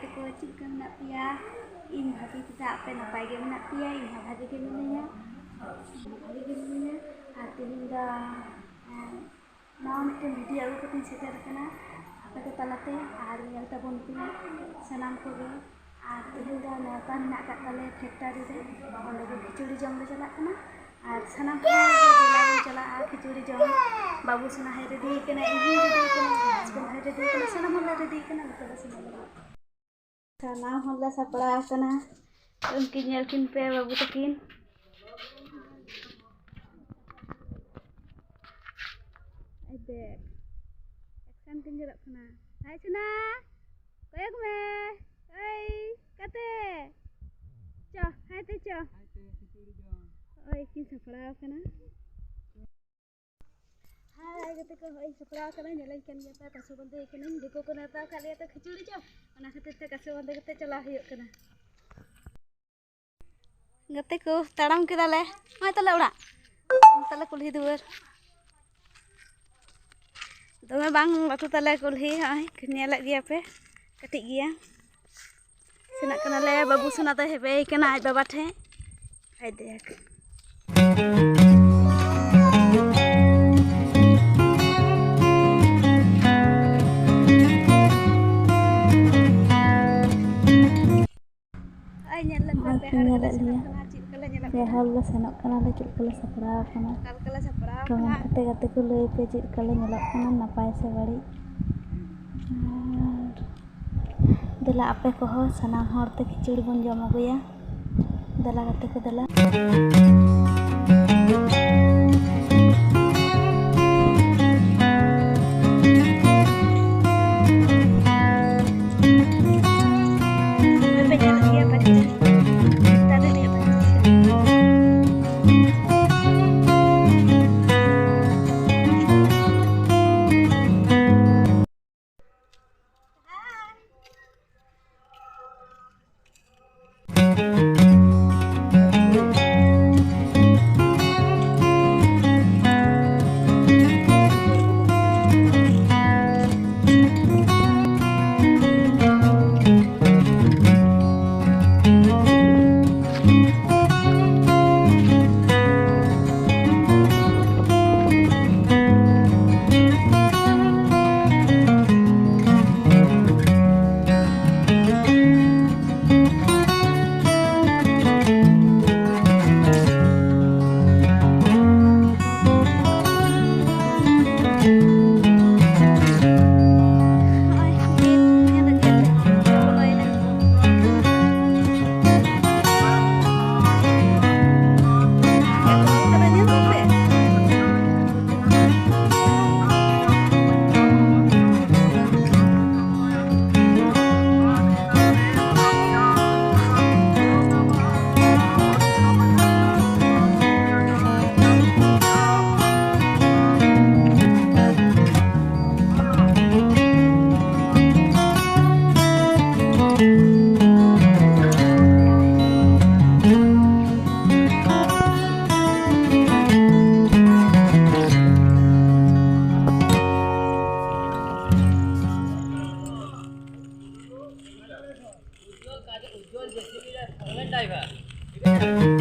teko cik kan nak pia in hati kita apa napai ge nak pia in hati ge minanya hati ge minanya hati hingga naon ten video aku ketin seter kana apa ke talate hari yang tabun pin sanam ko ge hati hingga natan nak kat tale factory re onde ge khichuri jom le chalak kana আর সানাম দিলাম চলা খিচুড়ি জম বাবু সোনা হাই ready kana ইনি ready kana husband হাই ready kana সানাম হলা রেডি kana ᱩᱱᱠᱩ सानाम हल्ला सपड़ा kana उनकी nyelkin pe babu takin ade action kin jerak kana hai suna koyak me hai kate cho hai te cho oi kin sapra kana hai kate ko oi sapra kana nyelai kan jata kasu bande kana diko ko nata kali ta khichuri jo ona khatir te kasu bande kate chala huyuk kana gate ko taram keda le mai tale ora tale kulhi duar dome bang latu tale kulhi ai nyelak gia pe katik gia senak kana le babu suna ta hebe kana aj baba the ai dek ai nyelak pe ya halla senok kana le cik kala sapra kana kawan kate ko lei pe cik kala nyelak kana napai se bari dela ape ko ho sanam hor te khichuri bon jom aguya dela kate ko dela उज्जवल जैसे मेरा driver